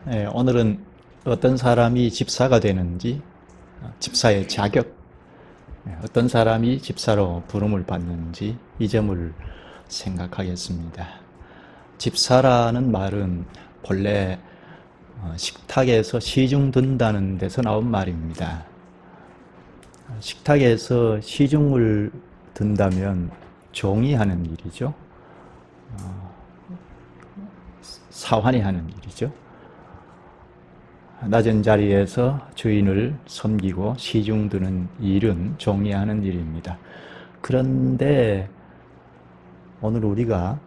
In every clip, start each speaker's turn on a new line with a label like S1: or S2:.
S1: 오늘은 어떤 사람이 집사가 되는지, 집사의 자격, 어떤 사람이 집사로 부름을 받는지 이 점을 생각하겠습니다. 집사라는 말은 본래 식탁에서 시중 든다는 데서 나온 말입니다. 식탁에서 시중을 든다면 종이 하는 일이죠. 사환이 하는 일이죠. 낮은 자리에서 주인을 섬기고 시중 드는 일은 종이 하는 일입니다. 그런데 오늘 우리가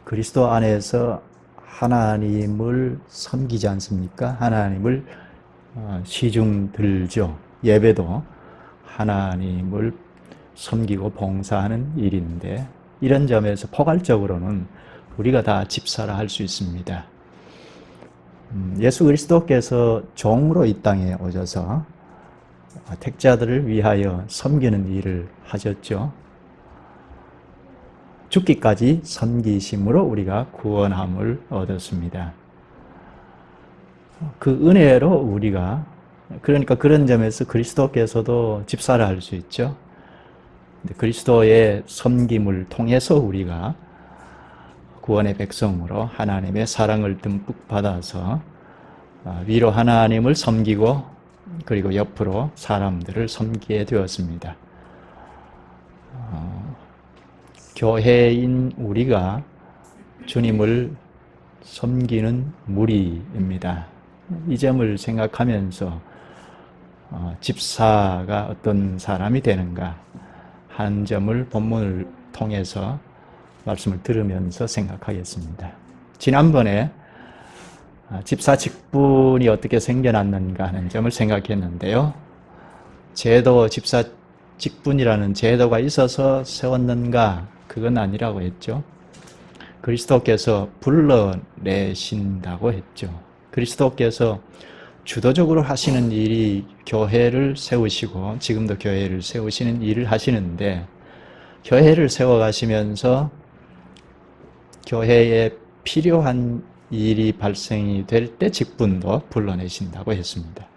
S1: 그리스도 안에서 하나님을 섬기지 않습니까? 하나님을 시중 들죠. 예배도 하나님을 섬기고 봉사하는 일인데, 이런 점에서 포괄적으로는 우리가 다 집사라 할 수 있습니다. 예수 그리스도께서 종으로 이 땅에 오셔서 택자들을 위하여 섬기는 일을 하셨죠. 죽기까지 섬기심으로 우리가 구원함을 얻었습니다. 그 은혜로 우리가, 그러니까 그런 점에서 그리스도께서도 집사라 할 수 있죠. 그리스도의 섬김을 통해서 우리가 구원의 백성으로 하나님의 사랑을 듬뿍 받아서 위로 하나님을 섬기고, 그리고 옆으로 사람들을 섬기게 되었습니다. 교회인 우리가 주님을 섬기는 무리입니다. 이 점을 생각하면서 집사가 어떤 사람이 되는가 한 점을 본문을 통해서 말씀을 들으면서 생각하겠습니다. 지난번에 집사 직분이 어떻게 생겨났는가 하는 점을 생각했는데요. 제도, 집사 직분이라는 제도가 있어서 세웠는가? 그건 아니라고 했죠. 그리스도께서 불러내신다고 했죠. 그리스도께서 주도적으로 하시는 일이 교회를 세우시고, 지금도 교회를 세우시는 일을 하시는데, 교회를 세워가시면서 교회에 필요한 일이 발생이 될 때 직분도 불러내신다고 했습니다.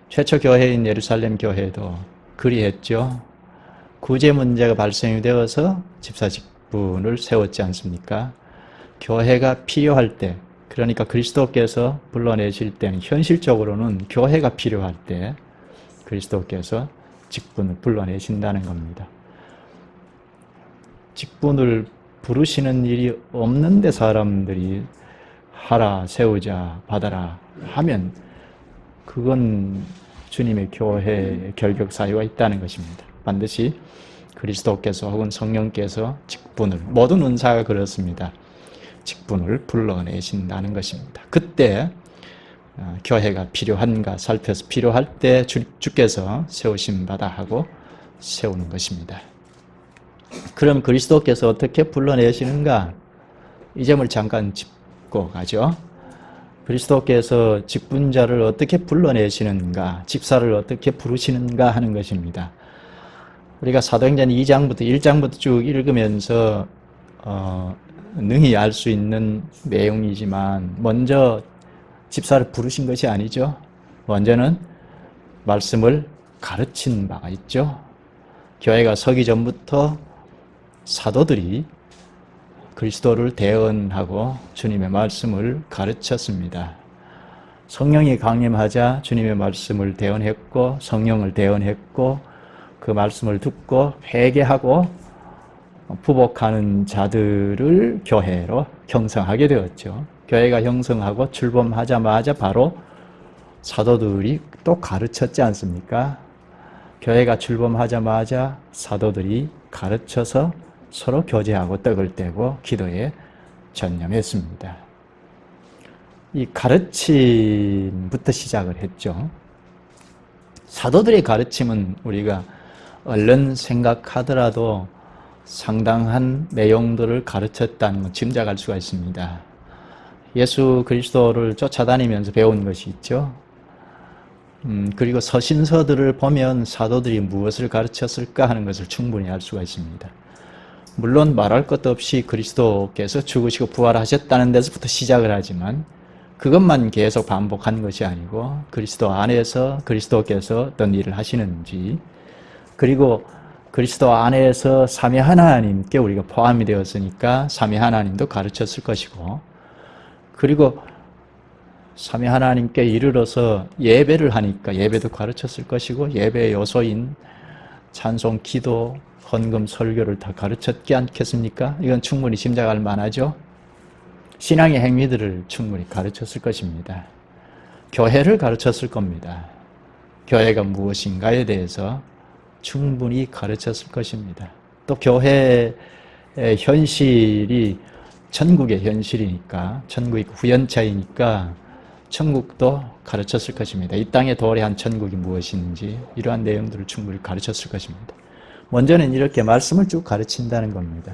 S1: 최초 교회인 예루살렘 교회도 그리했죠. 구제 문제가 발생이 되어서 집사 직분을 세웠지 않습니까? 교회가 필요할 때, 그러니까 그리스도께서 불러내실 때는, 현실적으로는 교회가 필요할 때 그리스도께서 직분을 불러내신다는 겁니다. 직분을 부르시는 일이 없는데 사람들이 하라, 세우자, 받아라 하면 그건 주님의 교회의 결격 사유가 있다는 것입니다. 반드시 그리스도께서 혹은 성령께서 직분을, 모든 은사가 그렇습니다. 직분을 불러내신다는 것입니다. 그때 교회가 필요한가 살펴서 필요할 때 주께서 세우심 받아 하고 세우는 것입니다. 그럼 그리스도께서 어떻게 불러내시는가? 이 점을 잠깐 짚고 가죠. 그리스도께서 직분자를 어떻게 불러내시는가, 집사를 어떻게 부르시는가 하는 것입니다. 우리가 사도행전 2장부터 1장부터 쭉 읽으면서 능히 알 수 있는 내용이지만, 먼저 집사를 부르신 것이 아니죠. 먼저는 말씀을 가르친 바가 있죠. 교회가 서기 전부터 사도들이 그리스도를 대언하고 주님의 말씀을 가르쳤습니다. 성령이 강림하자 주님의 말씀을 대언했고, 성령을 대언했고, 그 말씀을 듣고 회개하고 부복하는 자들을 교회로 형성하게 되었죠. 교회가 형성하고 출범하자마자 바로 사도들이 또 가르쳤지 않습니까? 교회가 출범하자마자 사도들이 가르쳐서 서로 교제하고 떡을 떼고 기도에 전념했습니다. 이 가르침부터 시작을 했죠. 사도들의 가르침은 우리가 얼른 생각하더라도 상당한 내용들을 가르쳤다는 걸 짐작할 수가 있습니다. 예수 그리스도를 쫓아다니면서 배운 것이 있죠. 그리고 서신서들을 보면 사도들이 무엇을 가르쳤을까 하는 것을 충분히 알 수가 있습니다. 물론 말할 것도 없이 그리스도께서 죽으시고 부활하셨다는 데서부터 시작을 하지만 그것만 계속 반복한 것이 아니고 그리스도 안에서 그리스도께서 어떤 일을 하시는지, 그리고 그리스도 안에서 삼위 하나님께 우리가 포함이 되었으니까 삼위 하나님도 가르쳤을 것이고, 그리고 삼위 하나님께 이르러서 예배를 하니까 예배도 가르쳤을 것이고, 예배의 요소인 찬송, 기도, 헌금, 설교를 다 가르쳤지 않겠습니까? 이건 충분히 짐작할 만하죠. 신앙의 행위들을 충분히 가르쳤을 것입니다. 교회를 가르쳤을 겁니다. 교회가 무엇인가에 대해서 충분히 가르쳤을 것입니다. 또 교회의 현실이 천국의 현실이니까, 천국이 후연차이니까 천국도 가르쳤을 것입니다. 이 땅에 도래한 천국이 무엇인지 이러한 내용들을 충분히 가르쳤을 것입니다. 먼저는 이렇게 말씀을 쭉 가르친다는 겁니다.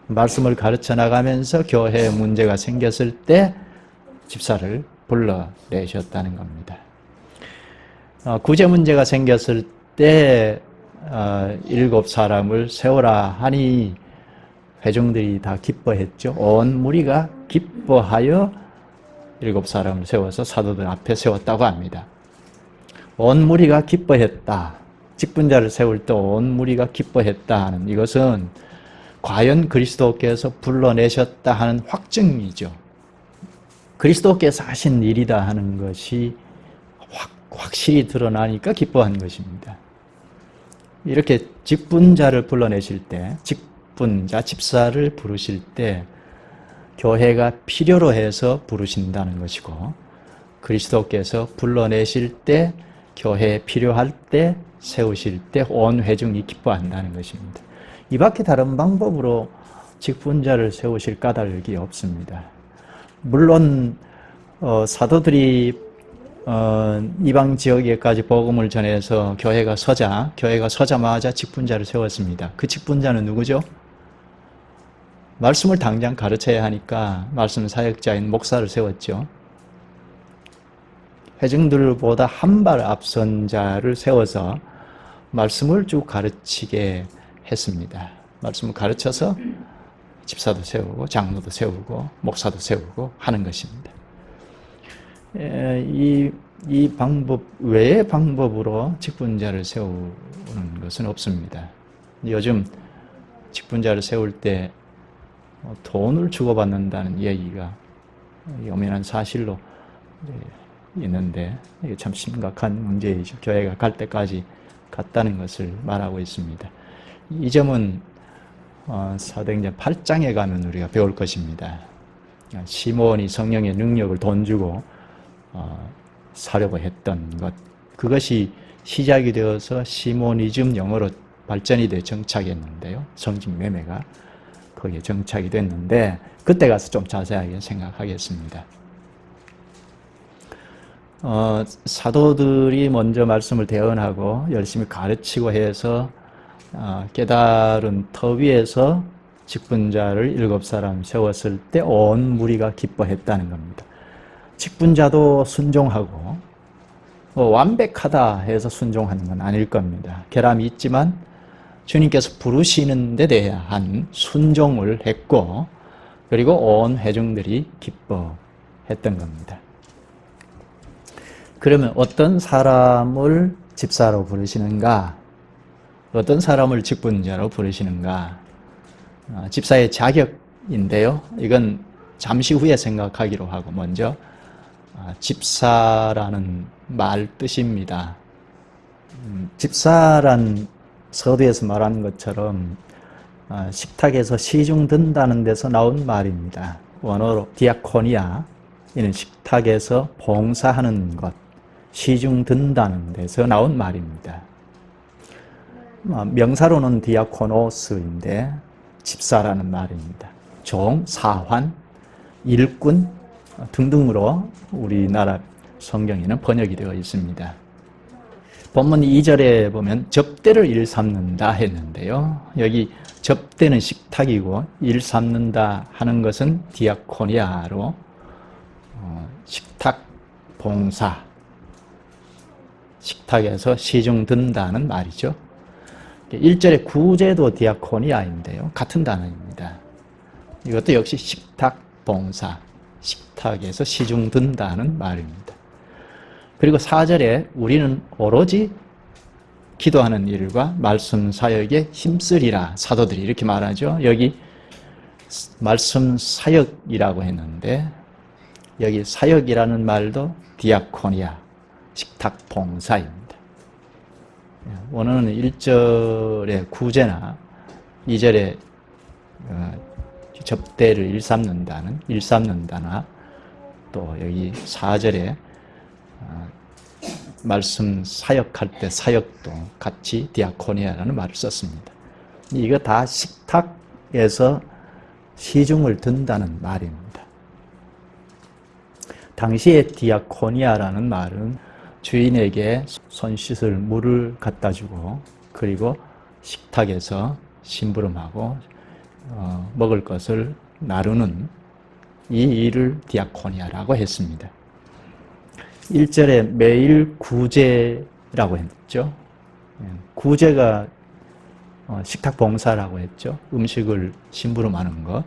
S1: 말씀을 가르쳐 나가면서 교회에 문제가 생겼을 때 집사를 불러내셨다는 겁니다. 구제 문제가 생겼을 때 7 세우라 하니 회중들이 다 기뻐했죠. 온 무리가 기뻐하여 7 세워서 사도들 앞에 세웠다고 합니다. 온 무리가 기뻐했다. 직분자를 세울 때 온 무리가 기뻐했다 하는 이것은 과연 그리스도께서 불러내셨다 하는 확증이죠. 그리스도께서 하신 일이다 하는 것이 확실히 드러나니까 기뻐한 것입니다. 이렇게 직분자를 불러내실 때, 직분자, 집사를 부르실 때 교회가 필요로 해서 부르신다는 것이고, 그리스도께서 불러내실 때, 교회에 필요할 때, 세우실 때 온 회중이 기뻐한다는 것입니다. 이 밖에 다른 방법으로 직분자를 세우실 까닭이 없습니다. 물론 사도들이 이방 지역에까지 복음을 전해서 교회가 서자마자 직분자를 세웠습니다. 그 직분자는 누구죠? 말씀을 당장 가르쳐야 하니까 말씀 사역자인 목사를 세웠죠. 회중들보다 한 발 앞선 자를 세워서 말씀을 쭉 가르치게 했습니다. 말씀을 가르쳐서 집사도 세우고 장로도 세우고 목사도 세우고 하는 것입니다. 이 방법 외의 방법으로 직분자를 세우는 것은 없습니다. 요즘 직분자를 세울 때 돈을 주고받는다는 얘기가 엄연한 사실로 있는데 이게 참 심각한 문제이죠. 교회가 갈 때까지 갔다는 것을 말하고 있습니다. 이 점은 사도행전 8장에 가면 우리가 배울 것입니다. 시몬이 성령의 능력을 돈 주고 사려고 했던 것, 그것이 시작이 되어서 시모니즘, 영어로 발전이 돼 정착했는데요. 성직 매매가 거기에 정착이 됐는데 그때 가서 좀 자세하게 생각하겠습니다. 사도들이 먼저 말씀을 대언하고 열심히 가르치고 해서 깨달은 터 위에서 직분자를 7 세웠을 때 온 무리가 기뻐했다는 겁니다. 직분자도 순종하고 완벽하다 해서 순종하는 건 아닐 겁니다. 결함이 있지만 주님께서 부르시는 데 대한 순종을 했고, 그리고 온 회중들이 기뻐했던 겁니다. 그러면 어떤 사람을 집사로 부르시는가? 어떤 사람을 직분자로 부르시는가? 집사의 자격인데요. 이건 잠시 후에 생각하기로 하고 먼저 집사라는 말 뜻입니다. 집사란 서두에서 말하는 것처럼 식탁에서 시중 든다는 데서 나온 말입니다. 원어로 디아코니아, 이는 식탁에서 봉사하는 것, 시중 든다는 데서 나온 말입니다. 명사로는 디아코노스인데 집사라는 말입니다. 종, 사환, 일꾼 등등으로 우리나라 성경에는 번역이 되어 있습니다. 본문 2절에 보면 접대를 일삼는다 했는데요. 여기 접대는 식탁이고 일삼는다 하는 것은 디아코니아로 식탁 봉사, 식탁에서 시중 든다는 말이죠. 1절의 구제도 디아코니아인데요. 같은 단어입니다. 이것도 역시 식탁 봉사, 식탁에서 시중 든다는 말입니다. 그리고 4절에 우리는 오로지 기도하는 일과 말씀 사역에 힘쓰리라 사도들이 이렇게 말하죠. 여기 말씀 사역이라고 했는데 여기 사역이라는 말도 디아코니아, 식탁 봉사입니다. 원어는 1절의 구제나 2절의 접대를 일삼는다나 또 여기 4절에 말씀 사역할 때 사역도 같이 디아코니아라는 말을 썼습니다. 이거 다 식탁에서 시중을 든다는 말입니다. 당시에 디아코니아라는 말은 주인에게 손 씻을 물을 갖다 주고 그리고 식탁에서 심부름하고 먹을 것을 나누는 이 일을 디아코니아라고 했습니다. 1절에 매일 구제라고 했죠. 구제가 식탁 봉사라고 했죠. 음식을 심부름하는 것.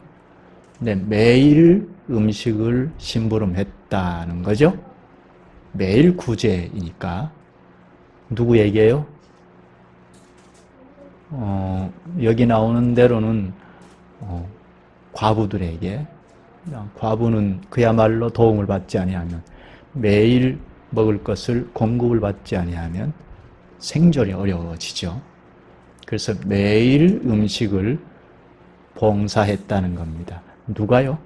S1: 근데 매일 음식을 심부름했다는 거죠. 매일 구제이니까 누구에게요? 여기 나오는 대로는 과부들에게. 과부는 그야말로 도움을 받지 아니하면 매일 먹을 것을 공급을 받지 아니하면 생존이 어려워지죠. 그래서 매일 음식을 봉사했다는 겁니다. 누가요?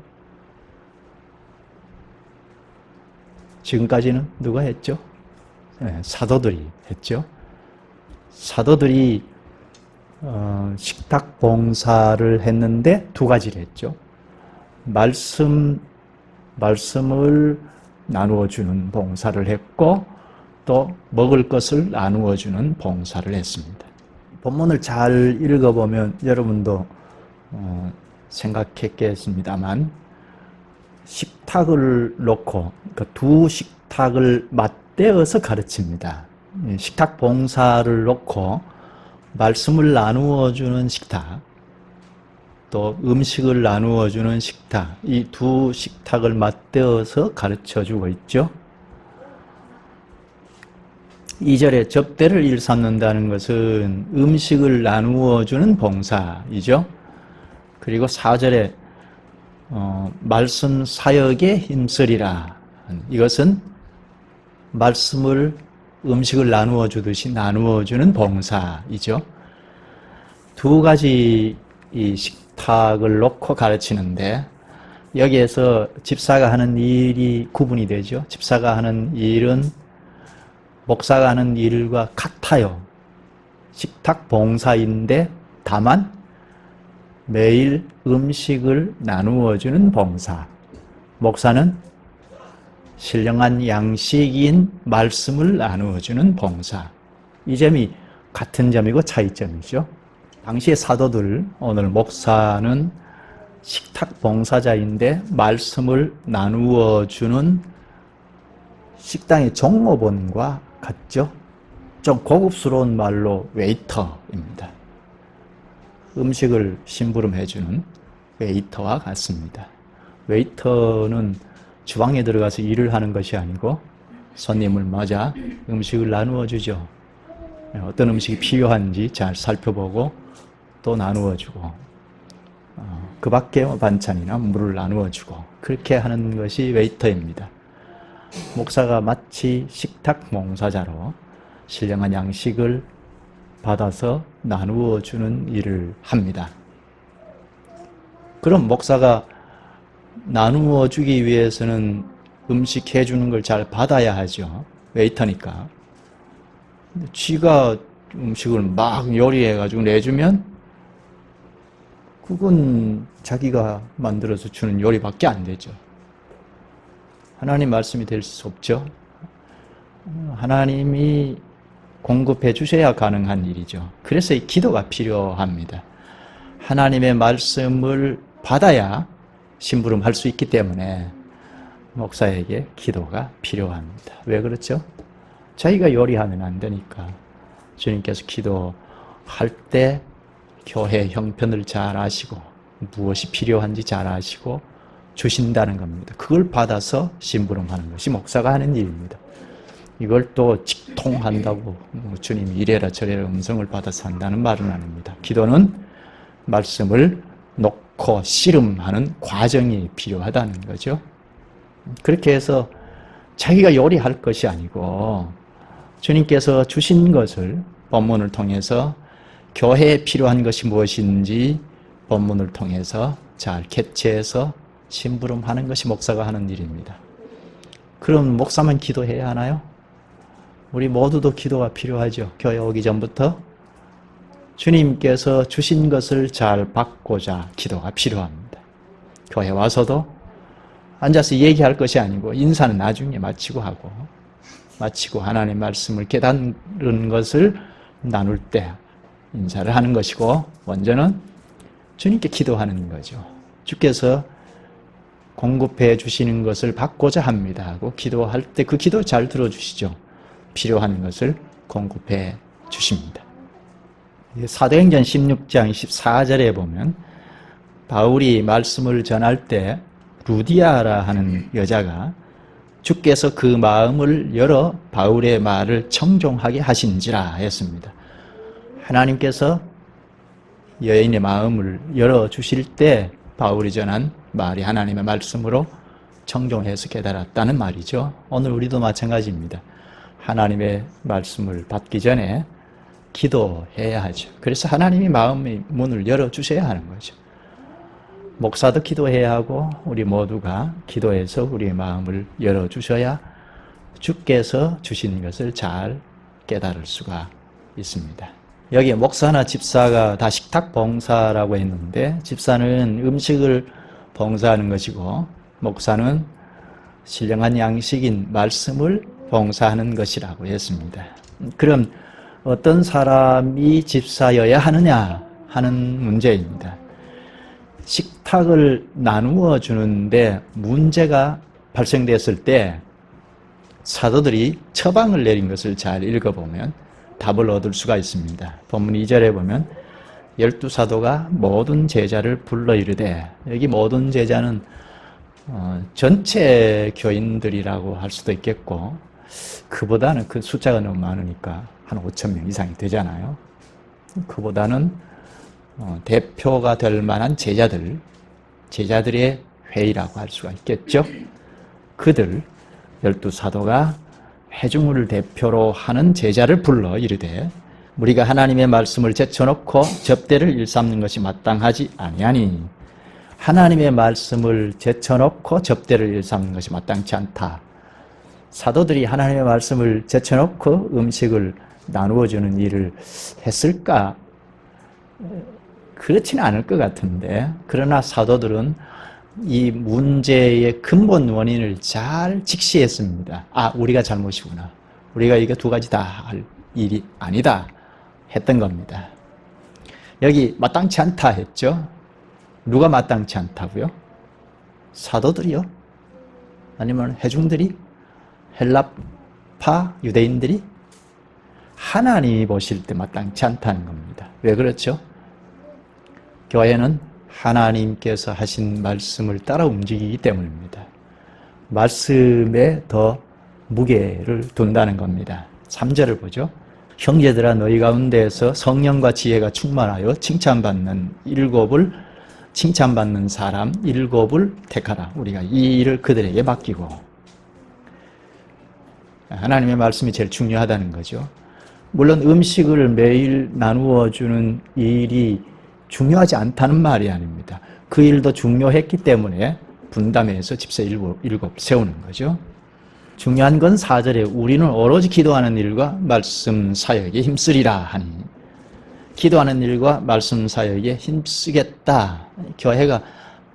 S1: 지금까지는 누가 했죠? 네, 사도들이 했죠. 사도들이 식탁 봉사를 했는데 두 가지를 했죠. 말씀을 나누어 주는 봉사를 했고 또 먹을 것을 나누어 주는 봉사를 했습니다. 본문을 잘 읽어보면 여러분도 생각했겠습니다만 식탁을 놓고 그 두 식탁을 맞대어서 가르칩니다. 식탁 봉사를 놓고 말씀을 나누어 주는 식탁 또 음식을 나누어 주는 식탁 이 두 식탁을 맞대어서 가르쳐 주고 있죠. 2절에 접대를 일삼는다는 것은 음식을 나누어 주는 봉사이죠. 그리고 4절에 말씀 사역에 힘쓰리라. 이것은 음식을 나누어 주듯이 나누어 주는 봉사이죠. 두 가지 이 식탁을 놓고 가르치는데 여기에서 집사가 하는 일이 구분이 되죠. 집사가 하는 일은 목사가 하는 일과 같아요. 식탁 봉사인데 다만 매일 음식을 나누어 주는 봉사. 목사는 신령한 양식인 말씀을 나누어 주는 봉사. 이 점이 같은 점이고 차이점이죠. 당시의 사도들, 오늘 목사는 식탁 봉사자인데 말씀을 나누어 주는 식당의 종업원과 같죠. 좀 고급스러운 말로 웨이터입니다. 음식을 심부름해주는 웨이터와 같습니다. 웨이터는 주방에 들어가서 일을 하는 것이 아니고 손님을 맞아 음식을 나누어 주죠. 어떤 음식이 필요한지 잘 살펴보고 또 나누어 주고 그 밖에 반찬이나 물을 나누어 주고 그렇게 하는 것이 웨이터입니다. 목사가 마치 식탁 봉사자로 신령한 양식을 받아서 나누어 주는 일을 합니다. 그럼 목사가 나누어 주기 위해서는 음식 해주는 걸 잘 받아야 하죠. 웨이터니까. 쥐가 음식을 막 요리해가지고 내주면 그건 자기가 만들어서 주는 요리밖에 안 되죠. 하나님 말씀이 될 수 없죠. 하나님이 공급해 주셔야 가능한 일이죠. 그래서 이 기도가 필요합니다. 하나님의 말씀을 받아야 심부름할 수 있기 때문에 목사에게 기도가 필요합니다. 왜 그렇죠? 자기가 요리하면 안 되니까 주님께서 기도하라고 때 교회 형편을 잘 아시고 무엇이 필요한지 잘 아시고 주신다는 겁니다. 그걸 받아서 심부름하는 것이 목사가 하는 일입니다. 이걸 또 직통한다고 주님이 이래라 저래라 음성을 받아서 한다는 말은 아닙니다. 기도는 말씀을 놓고 씨름하는 과정이 필요하다는 거죠. 그렇게 해서 자기가 요리할 것이 아니고 주님께서 주신 것을 본문을 통해서 교회에 필요한 것이 무엇인지 본문을 통해서 잘 캐치해서 심부름하는 것이 목사가 하는 일입니다. 그럼 목사만 기도해야 하나요? 우리 모두도 기도가 필요하죠. 교회 오기 전부터 주님께서 주신 것을 잘 받고자 기도가 필요합니다. 교회 와서도 앉아서 얘기할 것이 아니고 인사는 나중에 마치고 하고 마치고 하나님의 말씀을 깨닫는 것을 나눌 때 인사를 하는 것이고 먼저는 주님께 기도하는 거죠. 주께서 공급해 주시는 것을 받고자 합니다 하고 기도할 때 그 기도 잘 들어주시죠. 필요한 것을 공급해 주십니다. 사도행전 16장 14절에 보면 바울이 말씀을 전할 때 루디아라 하는 여자가 주께서 그 마음을 열어 바울의 말을 청종하게 하신지라 했습니다. 하나님께서 여인의 마음을 열어주실 때 바울이 전한 말이 하나님의 말씀으로 청종해서 깨달았다는 말이죠. 오늘 우리도 마찬가지입니다. 하나님의 말씀을 받기 전에 기도해야 하죠. 그래서 하나님이 마음의 문을 열어주셔야 하는 거죠. 목사도 기도해야 하고 우리 모두가 기도해서 우리의 마음을 열어주셔야 주께서 주신 것을 잘 깨달을 수가 있습니다. 여기 목사나 집사가 다 식탁 봉사라고 했는데 집사는 음식을 봉사하는 것이고 목사는 신령한 양식인 말씀을 봉사하는 것이라고 했습니다. 그럼 어떤 사람이 집사여야 하느냐 하는 문제입니다. 식탁을 나누어 주는데 문제가 발생됐을 때 사도들이 처방을 내린 것을 잘 읽어보면 답을 얻을 수가 있습니다. 본문 2절에 보면 12사도가 모든 제자를 불러 이르되, 여기 모든 제자는 전체 교인들이라고 할 수도 있겠고 그보다는 그 숫자가 너무 많으니까 한 5,000명 이상이 되잖아요. 그보다는 대표가 될 만한 제자들의 회의라고 할 수가 있겠죠. 그들 12사도가 회중을 대표로 하는 제자를 불러 이르되 우리가 하나님의 말씀을 제쳐놓고 접대를 일삼는 것이 마땅하지 아니하니, 하나님의 말씀을 제쳐놓고 접대를 일삼는 것이 마땅치 않다. 사도들이 하나님의 말씀을 제쳐놓고 음식을 나누어주는 일을 했을까? 그렇지는 않을 것 같은데, 그러나 사도들은 이 문제의 근본 원인을 잘 직시했습니다. 아, 우리가 잘못이구나. 우리가 이거 두 가지 다 할 일이 아니다 했던 겁니다. 여기 마땅치 않다 했죠. 누가 마땅치 않다고요? 사도들이요? 아니면 회중들이? 헬라파 유대인들이? 하나님이 보실 때 마땅치 않다는 겁니다. 왜 그렇죠? 교회는 하나님께서 하신 말씀을 따라 움직이기 때문입니다. 말씀에 더 무게를 둔다는 겁니다. 3절을 보죠. 형제들아, 너희 가운데에서 성령과 지혜가 충만하여 칭찬받는 사람 일곱을 택하라. 우리가 이 일을 그들에게 맡기고. 하나님의 말씀이 제일 중요하다는 거죠. 물론 음식을 매일 나누어 주는 일이 중요하지 않다는 말이 아닙니다. 그 일도 중요했기 때문에 분담해서 집사 일곱 세우는 거죠. 중요한 건 4절에 우리는 오로지 기도하는 일과 말씀 사역에 힘쓰리라 하니, 기도하는 일과 말씀 사역에 힘쓰겠다. 교회가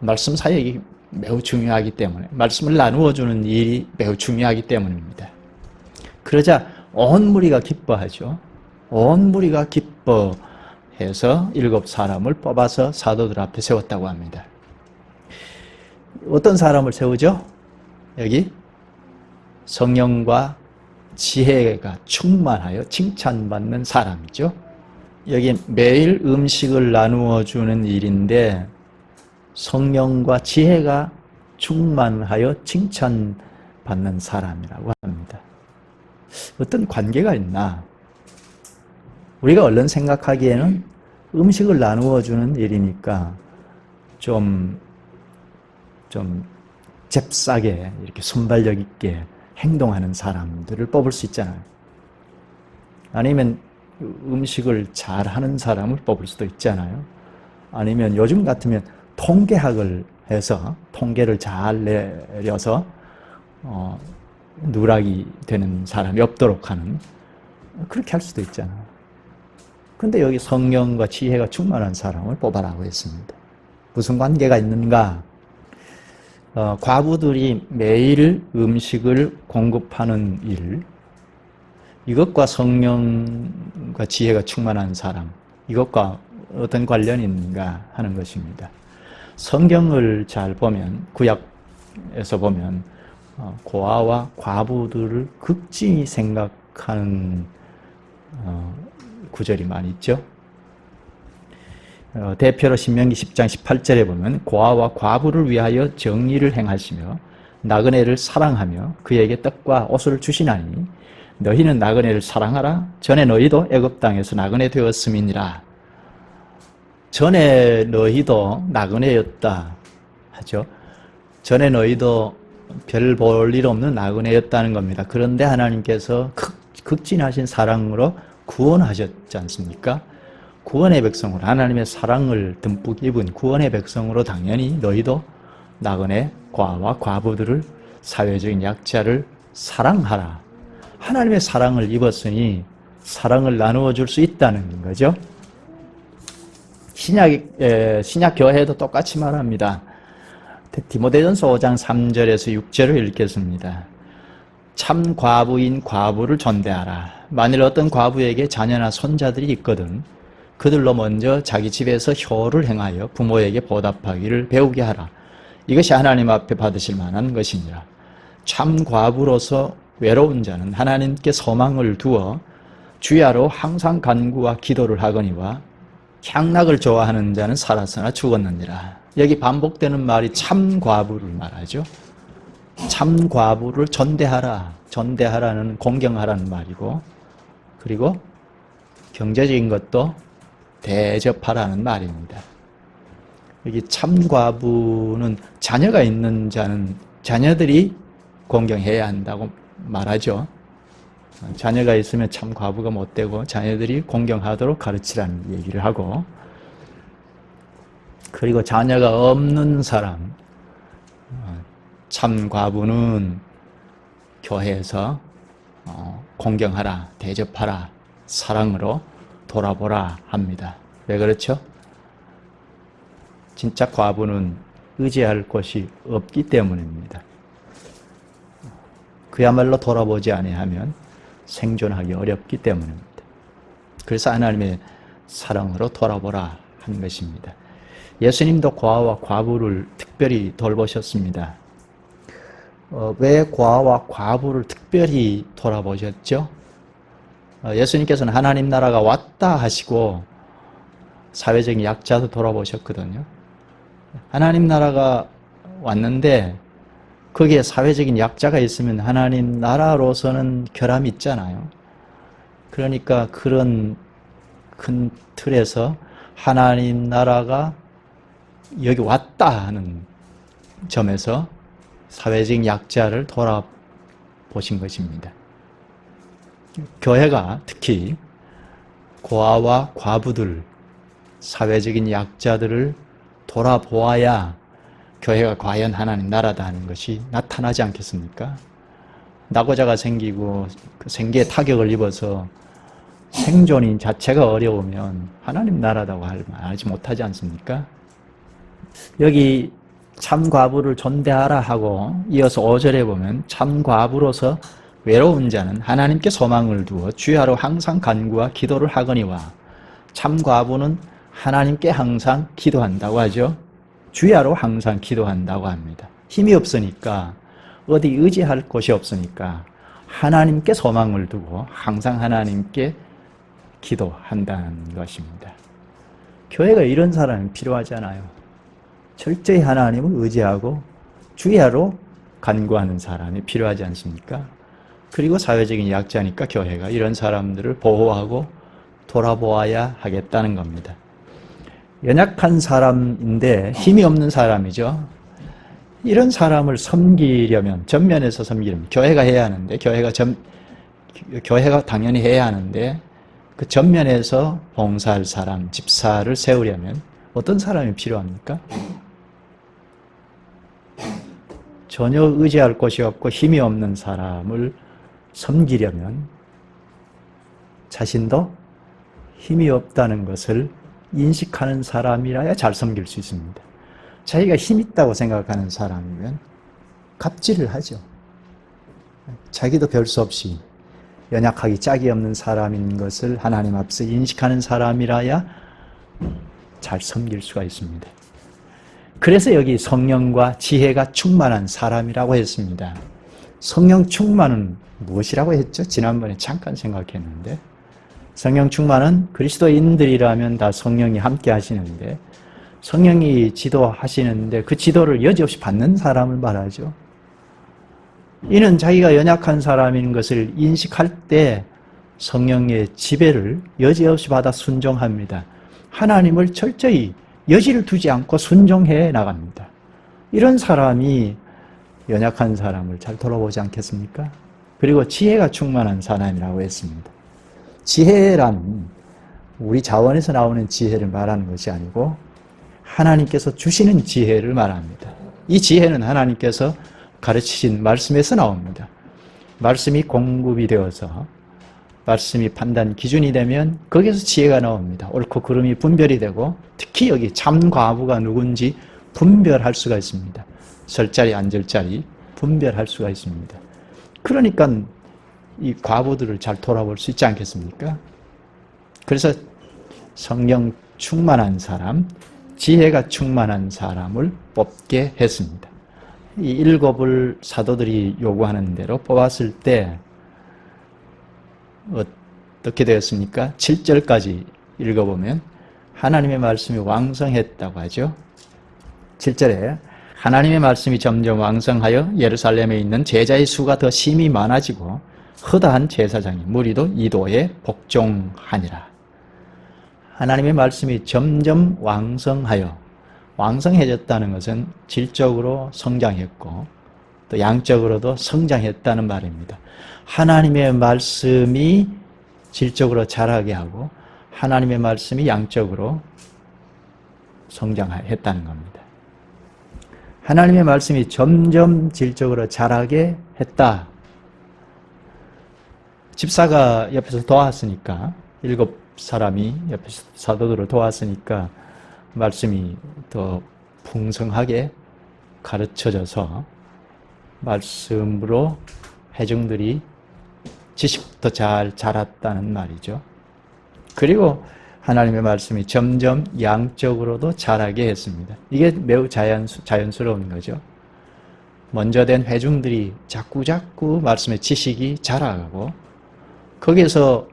S1: 말씀 사역이 매우 중요하기 때문에, 말씀을 나누어 주는 일이 매우 중요하기 때문입니다. 그러자 온 무리가 기뻐하죠. 온 무리가 기뻐해서 7사람을 뽑아서 사도들 앞에 세웠다고 합니다. 어떤 사람을 세우죠? 여기 성령과 지혜가 충만하여 칭찬받는 사람이죠. 여기 매일 음식을 나누어 주는 일인데 성령과 지혜가 충만하여 칭찬받는 사람이라고 합니다. 어떤 관계가 있나? 우리가 얼른 생각하기에는 음식을 나누어 주는 일이니까 좀 잽싸게 이렇게 순발력 있게 행동하는 사람들을 뽑을 수 있잖아요. 아니면 음식을 잘하는 사람을 뽑을 수도 있잖아요. 아니면 요즘 같으면 통계학을 해서 통계를 잘 내려서 누락이 되는 사람이 없도록 하는, 그렇게 할 수도 있잖아요. 근데 여기 성령과 지혜가 충만한 사람을 뽑아라고 했습니다. 무슨 관계가 있는가? 과부들이 매일 음식을 공급하는 일, 이것과 성령과 지혜가 충만한 사람, 이것과 어떤 관련이 있는가 하는 것입니다. 성경을 잘 보면, 구약에서 보면 고아와 과부들을 극진히 생각하는 구절이 많이 있죠. 대표로 신명기 10장 18절에 보면 고아와 과부를 위하여 정의를 행하시며 나그네를 사랑하며 그에게 떡과 옷을 주시나니 너희는 나그네를 사랑하라. 전에 너희도 애굽 땅에서 나그네 되었음이니라. 전에 너희도 나그네였다 하죠. 전에 너희도 별 볼 일 없는 나그네였다는 겁니다. 그런데 하나님께서 극진하신 사랑으로 구원하셨지 않습니까? 구원의 백성으로, 하나님의 사랑을 듬뿍 입은 구원의 백성으로 당연히 너희도 나그네, 고아와 과부들을, 사회적인 약자를 사랑하라. 하나님의 사랑을 입었으니 사랑을 나누어 줄 수 있다는 거죠. 신약 교회도 똑같이 말합니다. 디모데전서 5장 3절에서 6절을 읽겠습니다. 참 과부인 과부를 존대하라. 만일 어떤 과부에게 자녀나 손자들이 있거든 그들로 먼저 자기 집에서 효를 행하여 부모에게 보답하기를 배우게 하라. 이것이 하나님 앞에 받으실 만한 것이니라. 참 과부로서 외로운 자는 하나님께 소망을 두어 주야로 항상 간구와 기도를 하거니와 향락을 좋아하는 자는 살았으나 죽었느니라. 여기 반복되는 말이 참 과부를 말하죠. 참 과부를 존대하라. 존대하라는 공경하라는 말이고, 그리고 경제적인 것도 대접하라는 말입니다. 여기 참 과부는 자녀가 있는 자는 자녀들이 공경해야 한다고 말하죠. 자녀가 있으면 참 과부가 못 되고 자녀들이 공경하도록 가르치라는 얘기를 하고, 그리고 자녀가 없는 사람, 참 과부는 교회에서 공경하라, 대접하라, 사랑으로 돌아보라 합니다. 왜 그렇죠? 진짜 과부는 의지할 곳이 없기 때문입니다. 그야말로 돌아보지 아니하면 생존하기 어렵기 때문입니다. 그래서 하나님의 사랑으로 돌아보라 한 것입니다. 예수님도 고아와 과부를 특별히 돌보셨습니다. 왜 고아와 과부를 특별히 돌아보셨죠? 예수님께서는 하나님 나라가 왔다 하시고 사회적인 약자도 돌아보셨거든요. 하나님 나라가 왔는데 거기에 사회적인 약자가 있으면 하나님 나라로서는 결함이 있잖아요. 그러니까 그런 큰 틀에서 하나님 나라가 여기 왔다 하는 점에서 사회적인 약자를 돌아보신 것입니다. 교회가 특히 고아와 과부들, 사회적인 약자들을 돌아보아야 교회가 과연 하나님 나라다 하는 것이 나타나지 않겠습니까? 낙오자가 생기고 그 생계에 타격을 입어서 생존인 자체가 어려우면 하나님 나라다고 말하지 못하지 않습니까? 여기 참 과부를 존대하라 하고 이어서 5절에 보면 참 과부로서 외로운 자는 하나님께 소망을 두어 주야로 항상 간구와 기도를 하거니와, 참 과부는 하나님께 항상 기도한다고 하죠. 주야로 항상 기도한다고 합니다. 힘이 없으니까, 어디 의지할 곳이 없으니까 하나님께 소망을 두고 항상 하나님께 기도한다는 것입니다. 교회가 이런 사람이 필요하잖아요. 철저히 하나님을 의지하고 주야로 간구하는 사람이 필요하지 않습니까? 그리고 사회적인 약자니까 교회가 이런 사람들을 보호하고 돌아보아야 하겠다는 겁니다. 연약한 사람인데 힘이 없는 사람이죠. 이런 사람을 섬기려면, 전면에서 섬기려면 교회가 해야 하는데, 교회가 당연히 해야 하는데 그 전면에서 봉사할 사람, 집사를 세우려면 어떤 사람이 필요합니까? 전혀 의지할 곳이 없고 힘이 없는 사람을 섬기려면 자신도 힘이 없다는 것을 인식하는 사람이라야 잘 섬길 수 있습니다. 자기가 힘 있다고 생각하는 사람이면 갑질을 하죠. 자기도 별 수 없이 연약하기 짝이 없는 사람인 것을 하나님 앞에서 인식하는 사람이라야 잘 섬길 수가 있습니다. 그래서 여기 성령과 지혜가 충만한 사람이라고 했습니다. 성령 충만은 무엇이라고 했죠? 지난번에 잠깐 생각했는데, 성령 충만은 그리스도인들이라면 다 성령이 함께 하시는데, 성령이 지도하시는데 그 지도를 여지없이 받는 사람을 말하죠. 이는 자기가 연약한 사람인 것을 인식할 때 성령의 지배를 여지없이 받아 순종합니다. 하나님을 철저히 여지를 두지 않고 순종해 나갑니다. 이런 사람이 연약한 사람을 잘 돌아보지 않겠습니까? 그리고 지혜가 충만한 사람이라고 했습니다. 지혜란 우리 자원에서 나오는 지혜를 말하는 것이 아니고 하나님께서 주시는 지혜를 말합니다. 이 지혜는 하나님께서 가르치신 말씀에서 나옵니다. 말씀이 공급이 되어서 말씀이 판단 기준이 되면 거기에서 지혜가 나옵니다. 옳고 그름이 분별이 되고 특히 여기 참 과부가 누군지 분별할 수가 있습니다. 설자리 안절자리 분별할 수가 있습니다. 그러니까 이 과부들을 잘 돌아볼 수 있지 않겠습니까? 그래서 성령 충만한 사람, 지혜가 충만한 사람을 뽑게 했습니다. 이 일곱을 사도들이 요구하는 대로 뽑았을 때 어떻게 되었습니까? 7절까지 읽어보면 하나님의 말씀이 왕성했다고 하죠. 7절에 하나님의 말씀이 점점 왕성하여 예루살렘에 있는 제자의 수가 더 심히 많아지고 허다한 제사장이 무리도 이도에 복종하니라. 하나님의 말씀이 점점 왕성해졌다는 것은 질적으로 성장했고 또 양적으로도 성장했다는 말입니다. 하나님의 말씀이 질적으로 자라게 하고 하나님의 말씀이 양적으로 성장했다는 겁니다. 하나님의 말씀이 점점 질적으로 자라게 했다. 집사가 옆에서 도왔으니까, 7사람이 옆에서 사도들을 도왔으니까 말씀이 더 풍성하게 가르쳐져서 말씀으로 회중들이 지식부터 잘 자랐다는 말이죠. 그리고 하나님의 말씀이 점점 양적으로도 자라게 했습니다. 이게 매우 자연스러운 거죠. 먼저 된 회중들이 자꾸자꾸 말씀의 지식이 자라가고 거기에서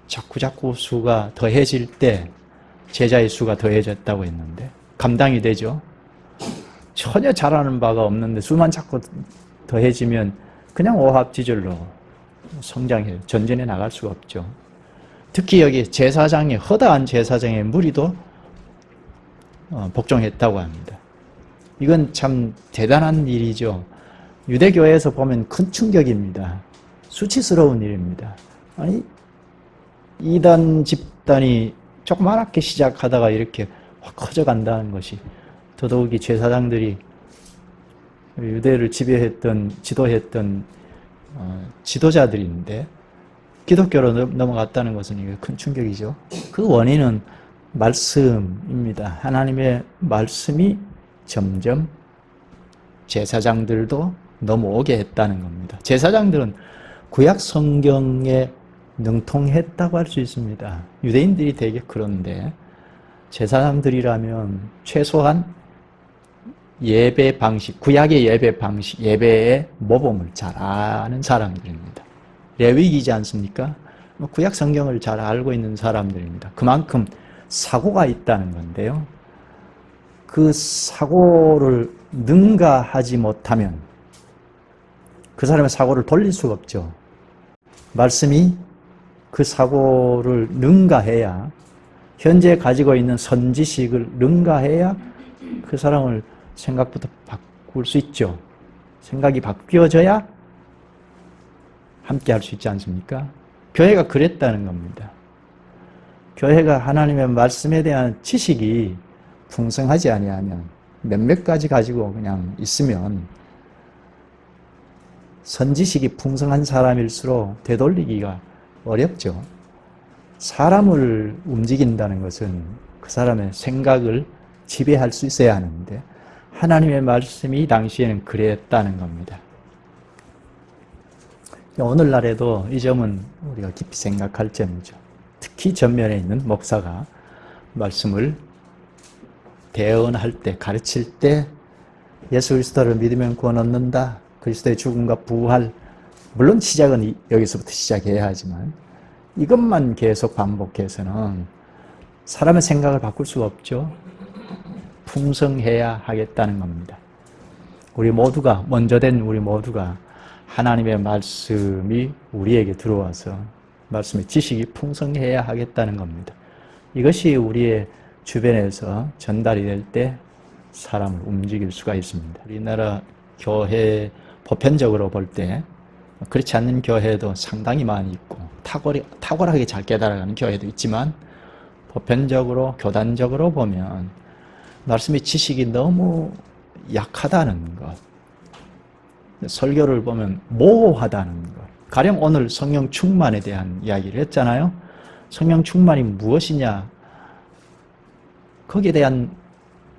S1: 자꾸자꾸 수가 더해질 때 제자의 수가 더해졌다고 했는데 감당이 되죠. 전혀 자라는 바가 없는데 수만 자꾸 더해지면 그냥 오합지졸로 성장해요. 전진해 나갈 수가 없죠. 특히 여기 제사장의 허다한 제사장의 무리도 복종했다고 합니다. 이건 참 대단한 일이죠. 유대교회에서 보면 큰 충격입니다. 수치스러운 일입니다. 아니, 이단 집단이 조그맣게 시작하다가 이렇게 확 커져간다는 것이, 더더욱이 제사장들이 유대를 지도했던 지도자들인데 기독교로 넘어갔다는 것은 이게 큰 충격이죠. 그 원인은 말씀입니다. 하나님의 말씀이 점점 제사장들도 넘어오게 했다는 겁니다. 제사장들은 구약 성경에 능통했다고 할 수 있습니다. 유대인들이 되게 그런데 제사장들이라면 최소한 예배 방식, 구약의 예배 방식, 예배의 모범을 잘 아는 사람들입니다. 레위기지 않습니까? 구약 성경을 잘 알고 있는 사람들입니다. 그만큼 사고가 있다는 건데요. 그 사고를 능가하지 못하면 그 사람의 사고를 돌릴 수가 없죠. 말씀이 그 사고를 능가해야, 현재 가지고 있는 선지식을 능가해야 그 사람을 생각부터 바꿀 수 있죠. 생각이 바뀌어져야 함께 할 수 있지 않습니까? 교회가 그랬다는 겁니다. 교회가 하나님의 말씀에 대한 지식이 풍성하지 아니하면, 몇몇 가지 가지고 그냥 있으면 선지식이 풍성한 사람일수록 되돌리기가 어렵죠. 사람을 움직인다는 것은 그 사람의 생각을 지배할 수 있어야 하는데 하나님의 말씀이 당시에는 그랬다는 겁니다. 오늘날에도 이 점은 우리가 깊이 생각할 점이죠. 특히 전면에 있는 목사가 말씀을 대언할 때, 가르칠 때 예수 그리스도를 믿으면 구원 얻는다, 그리스도의 죽음과 부활, 물론 시작은 여기서부터 시작해야 하지만 이것만 계속 반복해서는 사람의 생각을 바꿀 수가 없죠. 풍성해야 하겠다는 겁니다. 우리 모두가, 먼저 된 우리 모두가 하나님의 말씀이 우리에게 들어와서 말씀의 지식이 풍성해야 하겠다는 겁니다. 이것이 우리의 주변에서 전달이 될 때 사람을 움직일 수가 있습니다. 우리나라 교회 보편적으로 볼 때 그렇지 않는 교회도 상당히 많이 있고 탁월하게 잘 깨달아가는 교회도 있지만 보편적으로, 교단적으로 보면 말씀의 지식이 너무 약하다는 것, 설교를 보면 모호하다는 것. 가령 오늘 성령 충만에 대한 이야기를 했잖아요. 성령 충만이 무엇이냐, 거기에 대한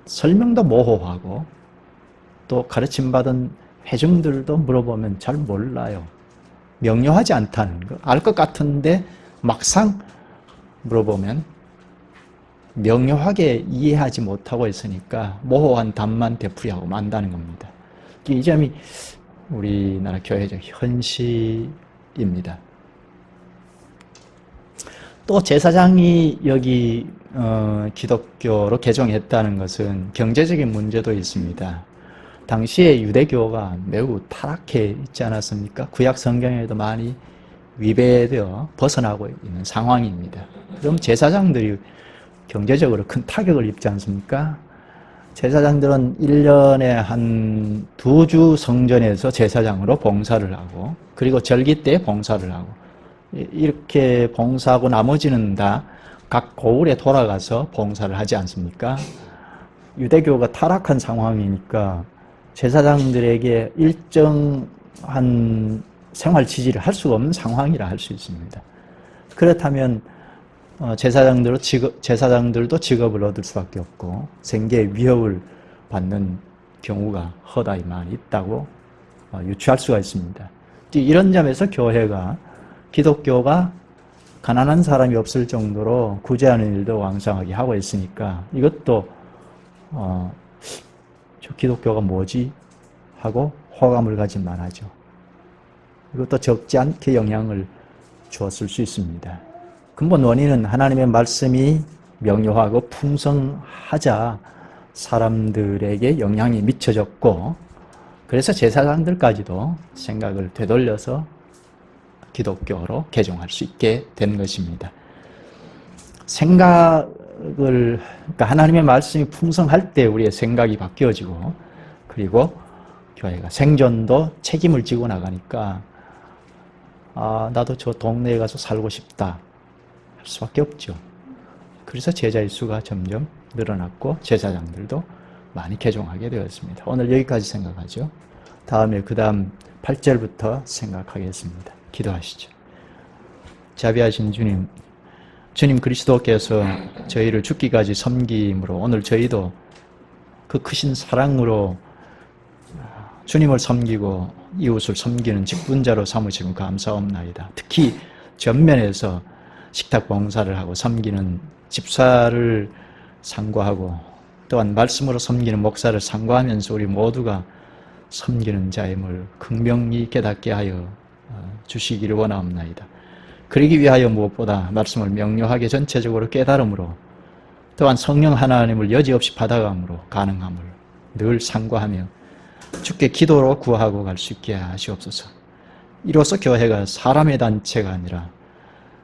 S1: 설명도 모호하고 또 가르침받은 회중들도 물어보면 잘 몰라요. 명료하지 않다는 거. 알 것 같은데 막상 물어보면 명료하게 이해하지 못하고 있으니까 모호한 답만 되풀이하고 만다는 겁니다. 이 점이 우리나라 교회적 현실입니다. 또 제사장이 여기 기독교로 개종했다는 것은 경제적인 문제도 있습니다. 당시에 유대교가 매우 타락해 있지 않았습니까? 구약 성경에도 많이 위배되어 벗어나고 있는 상황입니다. 그럼 제사장들이 경제적으로 큰 타격을 입지 않습니까? 제사장들은 1년에 한 2주 성전에서 제사장으로 봉사를 하고, 그리고 절기 때 봉사를 하고, 이렇게 봉사하고 나머지는 다 각 고을에 돌아가서 봉사를 하지 않습니까? 유대교가 타락한 상황이니까 제사장들에게 일정한 생활 지지를 할 수가 없는 상황이라 할 수 있습니다. 그렇다면 제사장들도 직업을 얻을 수밖에 없고 생계의 위협을 받는 경우가 허다히 많이 있다고 유추할 수가 있습니다. 이런 점에서 교회가, 기독교가 가난한 사람이 없을 정도로 구제하는 일도 왕성하게 하고 있으니까 이것도 저 기독교가 뭐지? 하고 호감을 가진 만하죠. 이것도 적지 않게 영향을 주었을 수 있습니다. 근본 원인은 하나님의 말씀이 명료하고 풍성하자 사람들에게 영향이 미쳐졌고, 그래서 제사장들까지도 생각을 되돌려서 기독교로 개종할 수 있게 된 것입니다. 그러니까 하나님의 말씀이 풍성할 때 우리의 생각이 바뀌어지고, 그리고 교회가 생존도 책임을 지고 나가니까 나도 저 동네에 가서 살고 싶다 할 수밖에 없죠. 그래서 제자의 수가 점점 늘어났고 제사장들도 많이 개종하게 되었습니다. 오늘 여기까지 생각하죠. 다음에 그 다음 8절부터 생각하겠습니다. 기도하시죠. 자비하신 주님, 주님 그리스도께서 저희를 죽기까지 섬김으로 오늘 저희도 그 크신 사랑으로 주님을 섬기고 이웃을 섬기는 직분자로 삼으시고 감사옵나이다. 특히 전면에서 식탁 봉사를 하고 섬기는 집사를 상고하고 또한 말씀으로 섬기는 목사를 상고하면서 우리 모두가 섬기는 자임을 극명히 깨닫게 하여 주시기를 원하옵나이다. 그러기 위하여 무엇보다 말씀을 명료하게 전체적으로 깨달음으로 또한 성령 하나님을 여지없이 받아감으로 가능함을 늘 상고하며 주께 기도로 구하고 갈 수 있게 하시옵소서. 이로써 교회가 사람의 단체가 아니라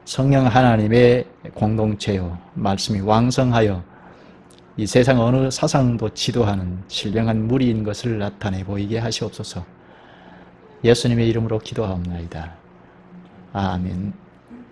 S1: 성령 하나님의 공동체요, 말씀이 왕성하여 이 세상 어느 사상도 지도하는 신령한 무리인 것을 나타내 보이게 하시옵소서. 예수님의 이름으로 기도하옵나이다. 아멘.